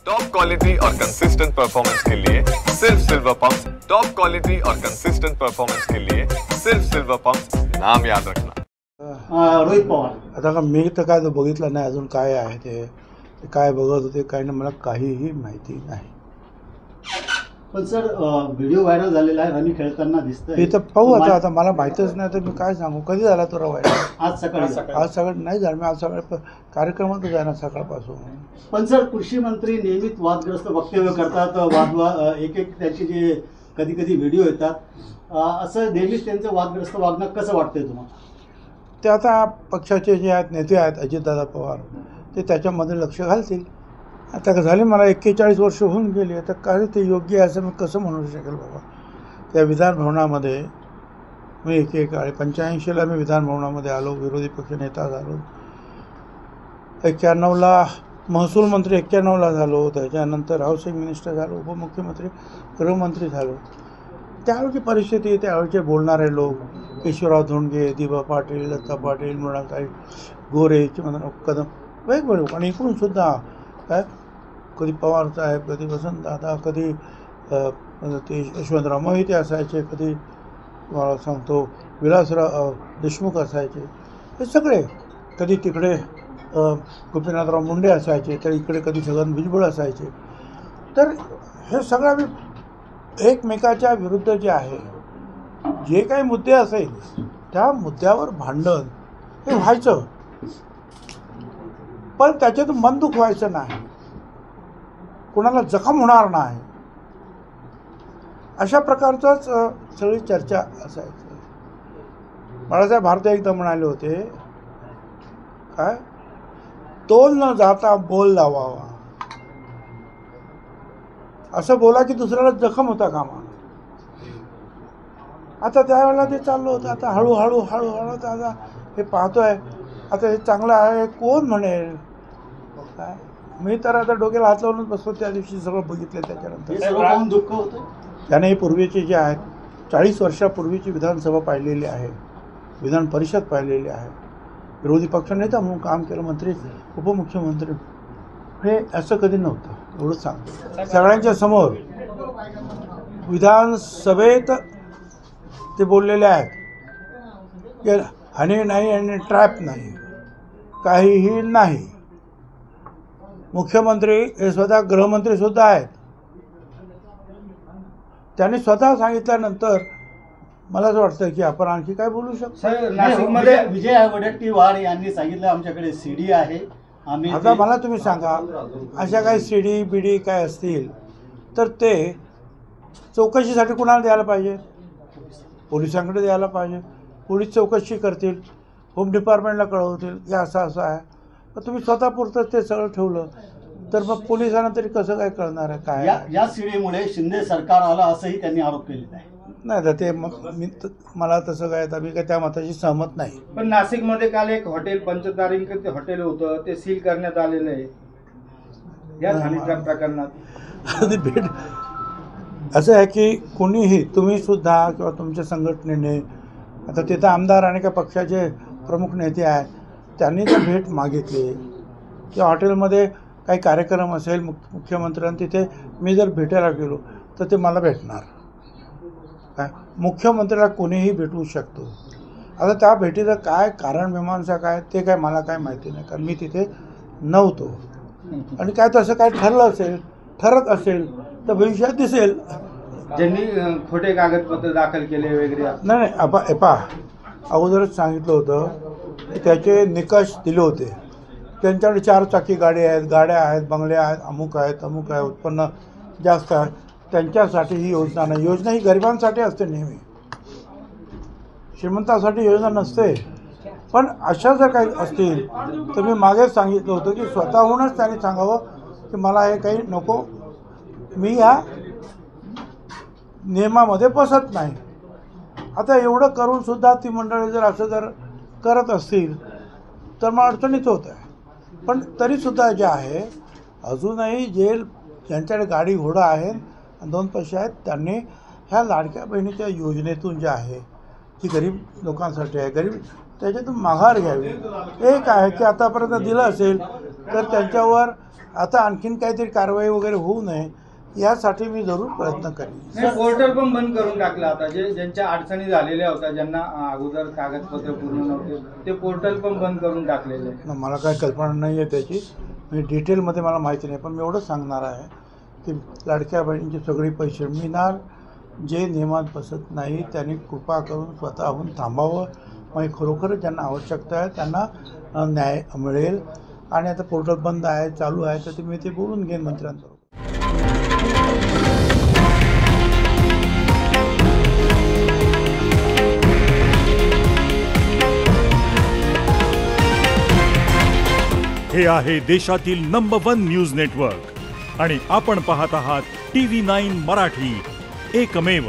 Top quality और consistent performance के लिए सिर्फ सिल्वर पंप्स। टॉप क्वालिटी और कंसिस्टेंट परफॉर्मेंस के लिए सिर्फ सिल्वर पंप्स, नाम याद रखना। रोहित पवार आता का मी तर काय बघितलं नाही अजून काय आहे ते काय बघत होते काय नाही मला काहीही माहिती नाही। पण सर व्हिडिओ व्हायरल झालेला आहे रमी खेळताना दिसतंय हे तर पाहू आता मला माहितच नाही तर मी काय सांगू कधी झाला तो व्हायरल आज सकाळी नाही झालं मी आज सकाळी कार्यक्रमातच आहे ना सकाळपासून। पण सर कृषी मंत्री नेहमीच वादग्रस्त वक्तव्य करतात एक त्यांचे जे कधी कधी व्हिडिओ येतात असं नेहमीच त्यांचं वादग्रस्त वागणं कसं वाटतंय तुम्हाला? ते आता पक्षाचे जे आहेत नेते आहेत अजितदादा पवार ते त्याच्यामध्ये लक्ष घालतील। आता झाले मला 41 वर्ष होऊन गेली आता काय ते योग्य आहे असं मी कसं म्हणू शकेल बाबा। त्या विधानभवनामध्ये मी 85ला मी विधानभवनामध्ये आलो, विरोधी पक्ष नेता झालो, 91ला महसूल मंत्री 91ला झालो, त्याच्यानंतर हाऊसिंग मिनिस्टर झालो, उपमुख्यमंत्री गृहमंत्री झालो। त्यावेळची परिस्थिती त्यावेळचे बोलणारे लोक केशवराव धोंडगे, दिबा पाटील, दत्ता पाटील, मृणालताई गोरे, चिमणराव कदम वेगवेगळे आणि इकडूनसुद्धा काय कधी पवार साहेब, कधी वसंतदादा, कधी ते यशवंतराव मोहिते असायचे, कधी मला सांगतो विलासराव देशमुख असायचे, हे सगळे कधी तिकडे गोपीनाथराव मुंडे असायचे तर इकडे कधी छगन भुजबळ असायचे। तर हे सगळं एकमेकाच्या विरुद्ध जे आहे जे काही मुद्दे असेल त्या मुद्द्यावर भांडण हे व्हायचं पण त्याच्यात मन दुखवायचं नाही, कोणाला जखम होणार नाही अशा प्रकारचंच सगळी चर्चा असायची। बाळासाहेब भारते एकदा म्हणाले होते काय तोल न जाता बोल लावावा, असं बोला की दुसऱ्याला जखम होता कामा। आता त्यावेळेला ते चाललं होतं, आता हळूहळू आता हे पाहतोय आता हे चांगलं आहे कोण म्हणेल काय। मी तर आता डोक्याला हात लावूनच बसतो त्या दिवशी सगळं बघितलं। त्याच्यानंतर दुःख होतं त्याने पूर्वीचे जे आहेत 40 वर्षापूर्वीची विधानसभा पाहिलेली आहे, विधान परिषद पाहिलेली आहे, विरोधी पक्षनेता म्हणून काम केलं, मंत्री उपमुख्यमंत्री, हे असं कधी नव्हतं एवढंच सांगतो सगळ्यांच्या समोर। विधानसभेत ते बोललेले आहेत की हनी नाही आणि ट्रॅप नाही, काहीही नाही। मुख्यमंत्री हे स्वतः गृहमंत्रीसुद्धा आहेत, त्यांनी स्वतः सांगितल्यानंतर मला असं वाटतं की आपण आणखी काय बोलू शकतो। नाशिकमध्ये विजय वडेट्टीवार यांनी सांगितलं आमच्याकडे सीडी आहे आम्ही। आता मला तुम्ही सांगा अशा काही सीडी बीडी काय असतील तर ते चौकशीसाठी कुणाला द्यायला पाहिजे? पोलिसांकडे द्यायला पाहिजे, पोलीस चौकशी करतील, होम डिपार्टमेंटला कळवतील की असं आहे। पण तुम्ही स्वतःपुरतं ते सगळं ठेवलं तर मग पोलिसांना तरी कसं काय कळणार आहे काय? या सीडीमुळे शिंदे सरकार आलं असंही त्यांनी आरोप केलेला आहे। नाही तर ते मग मला तसं काय तर मी काय त्या मताशी सहमत नाही। पण नाशिकमध्ये काल एक हॉटेल पंचतारांकित ते हॉटेल होतं ते सील करण्यात आलेलं आहे या झालेल्या प्रकरणात। भेट असं आहे की कोणीही तुम्हीसुद्धा किंवा तुमच्या संघटनेने आता तिथं आमदार आणि का पक्षाचे प्रमुख नेते आहेत त्यांनी तर भेट मागितली किंवा हॉटेलमध्ये काही कार्यक्रम असेल मुख्यमंत्र्यांनी तिथे मी जर भेटायला गेलो तर ते मला भेटणार काय? मुख्यमंत्र्याला कोणीही भेटू शकतो। आता त्या भेटीचं काय कारण मीमांसा काय ते काय मला काय माहिती नाही कारण मी तिथे नव्हतो आणि काय तसं काय ठरत असेल तर भविष्यात दिसेल। ज्यांनी खोटे कागदपत्र दाखल केले वगैरे नाही अगोदरच सांगितलं होतं की त्याचे निकष दिले होते। त्यांच्याकडे 4 चाकी गाड्या आहेत, बंगले आहेत, अमुक आहे, उत्पन्न जास्त आहे, त्यांच्यासाठी ही योजना नाही। योजना ही गरिबांसाठी असते नेहमी, श्रीमंतासाठी योजना नसते। पण अशा जर काही असतील तर मी मागेच सांगितलं होतं की स्वतःहूनच त्यांनी सांगावं की मला हे काही नको, मी ह्या नियमामध्ये बसत नाही। आता एवढं करूनसुद्धा ती मंडळी जर असं जर करत असतील तर मग अडचणीच होत आहे। पण तरीसुद्धा जे आहे अजूनही ज्यांच्याकडे गाडी घोडा आहे आणि 2 पैसे आहेत त्यांनी ह्या लाडक्या बहिणीच्या योजनेतून जे आहे ती गरीब लोकांसाठी आहे, गरीब त्याच्यातून माघार घ्यावी। एक आहे की आतापर्यंत दिलं असेल तर त्यांच्यावर आता आणखीन काहीतरी कारवाई वगैरे होऊ नये यासाठी मी जरूर प्रयत्न करेन. नाही, पोर्टल पण बंद करून टाकलं आता. ज्यांच्या अडचणी झालेल्या होत्या, ज्यांना अगोदर कागदपत्र पूर्ण नव्हते, ते पोर्टल पण बंद करून टाकलेले आहे. मला काही कल्पना नाही आहे त्याची, म्हणजे डिटेलमध्ये मला माहिती नाही. पण मी एवढंच सांगणार आहे की लाडक्या बहिणींचे सगळे पैसे मिळणार. जे नियमात बसत नाही त्यांनी कृपा करून स्वतःहून थांबावं. म्हणजे खरोखरच ज्यांना आवश्यकता आहे त्यांना न्याय मिळेल. आणि आता पोर्टल बंद आहे, चालू आहे, तर मी ते बोलून घेईन मंत्र्यांबरोबर. हे आहे देशातील नंबर 1 न्यूज नेटवर्क आणि आपण पाहत आहात TV9 मराठी, एकमेव.